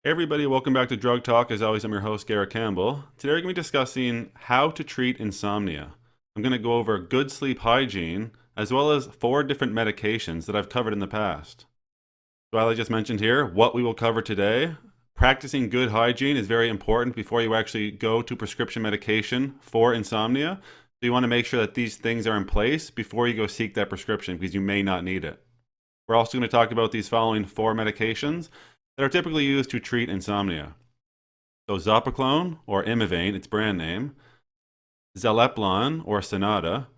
Hey everybody, welcome back to Drug Talk. As always, I'm your host, Garrett Campbell. Today we're going to be discussing how to treat insomnia. I'm going to go over good sleep hygiene, as well as 4 different medications that I've covered in the past. So as I just mentioned here, what we will cover today, practicing good hygiene is very important before you actually go to prescription medication for insomnia. So you want to make sure that these things are in place before you go seek that prescription, because you may not need it. We're also going to talk about these following 4 medications that are typically used to treat insomnia. So Zopiclone, or Imovane, its brand name, Zaleplon, or Sonata,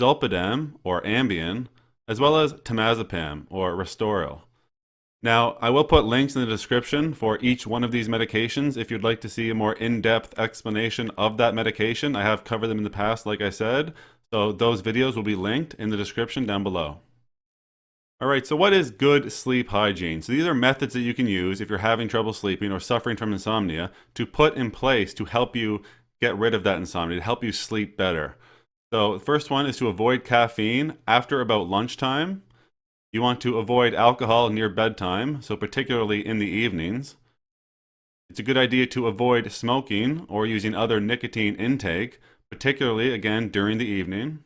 Zolpidem, or Ambien, as well as Temazepam, or Restoril. Now, I will put links in the description for each one of these medications if you'd like to see a more in-depth explanation of that medication. I have covered them in the past, like I said, so those videos will be linked in the description down below. All right, so what is good sleep hygiene? So these are methods that you can use if you're having trouble sleeping or suffering from insomnia to put in place to help you get rid of that insomnia, to help you sleep better. So the first one is to avoid caffeine after about lunchtime. You want to avoid alcohol near bedtime, so particularly in the evenings. It's a good idea to avoid smoking or using other nicotine intake, particularly, again, during the evening.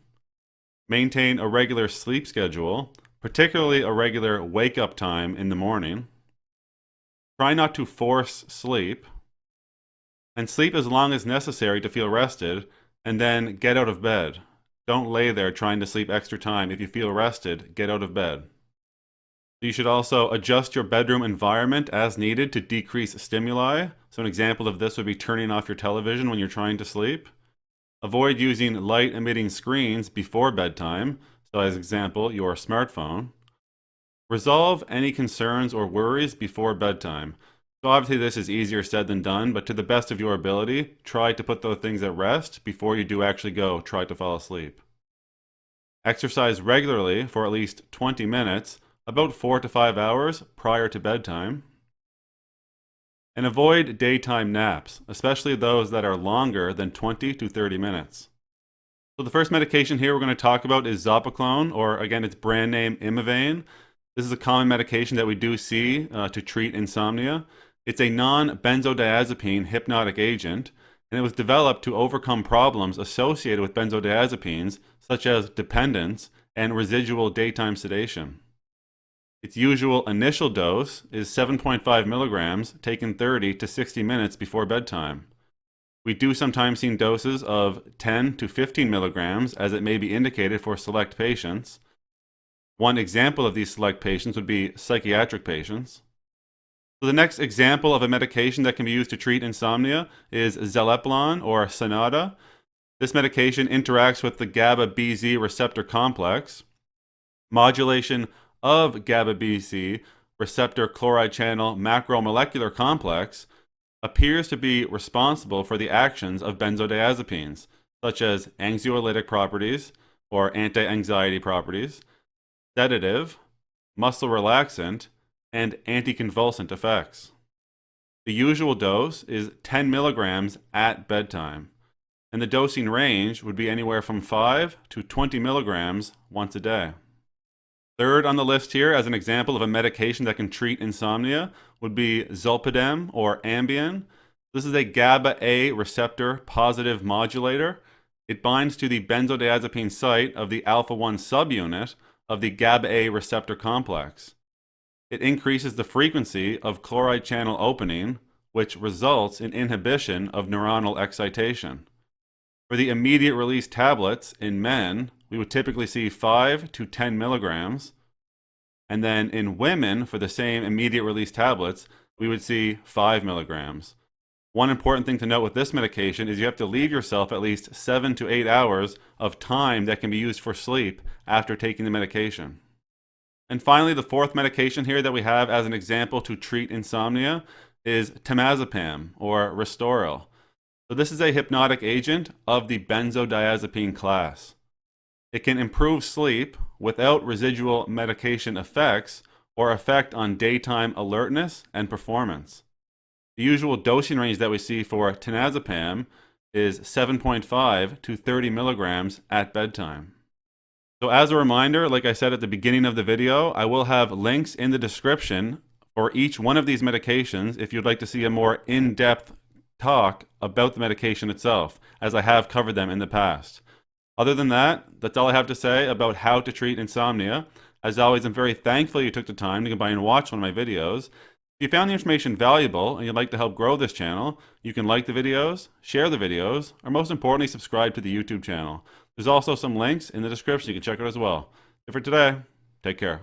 Maintain a regular sleep schedule, particularly a regular wake-up time in the morning. Try not to force sleep, and sleep as long as necessary to feel rested, and then get out of bed. Don't lay there trying to sleep extra time. If you feel rested, get out of bed. You should also adjust your bedroom environment as needed to decrease stimuli. So an example of this would be turning off your television when you're trying to sleep. Avoid using light-emitting screens before bedtime. So as example, your smartphone. Resolve any concerns or worries before bedtime. So obviously this is easier said than done, but to the best of your ability, try to put those things at rest before you do actually go try to fall asleep. Exercise regularly for at least 20 minutes, about 4 to 5 hours prior to bedtime. And avoid daytime naps, especially those that are longer than 20 to 30 minutes. So the first medication here we're going to talk about is Zopiclone, or again, its brand name Imovane. This is a common medication that we do see to treat insomnia. It's a non-benzodiazepine hypnotic agent, and it was developed to overcome problems associated with benzodiazepines, such as dependence and residual daytime sedation. Its usual initial dose is 7.5 milligrams, taken 30 to 60 minutes before bedtime. We do sometimes see doses of 10 to 15 milligrams, as it may be indicated for select patients. One example of these select patients would be psychiatric patients. So the next example of a medication that can be used to treat insomnia is Zaleplon, or Sonata. This medication interacts with the GABA-BZ receptor complex. Modulation of GABA-BZ receptor chloride channel macromolecular complex appears to be responsible for the actions of benzodiazepines, such as anxiolytic properties or anti-anxiety properties, sedative, muscle relaxant, and anticonvulsant effects. The usual dose is 10 milligrams at bedtime, and the dosing range would be anywhere from 5 to 20 milligrams once a day. Third on the list here, as an example of a medication that can treat insomnia, would be Zolpidem, or Ambien. This is a GABA-A receptor positive modulator. It binds to the benzodiazepine site of the alpha-1 subunit of the GABA-A receptor complex. It increases the frequency of chloride channel opening, which results in inhibition of neuronal excitation. For the immediate release tablets in men, we would typically see 5 to 10 milligrams. And then in women, for the same immediate release tablets, we would see 5 milligrams. One important thing to note with this medication is you have to leave yourself at least 7 to 8 hours of time that can be used for sleep after taking the medication. And finally, the fourth medication here that we have as an example to treat insomnia is Temazepam, or Restoril. So this is a hypnotic agent of the benzodiazepine class. It can improve sleep without residual medication effects or effect on daytime alertness and performance. The usual dosing range that we see for Temazepam is 7.5 to 30 milligrams at bedtime. So as a reminder, like I said at the beginning of the video, I will have links in the description or each one of these medications if you'd like to see a more in-depth talk about the medication itself, as I have covered them in the past. Other than that, that's all I have to say about how to treat insomnia. As always, I'm very thankful you took the time to come by and watch one of my videos. If you found the information valuable and you'd like to help grow this channel, you can like the videos, share the videos, or most importantly, subscribe to the YouTube channel. There's also some links in the description you can check out as well. And for today, take care.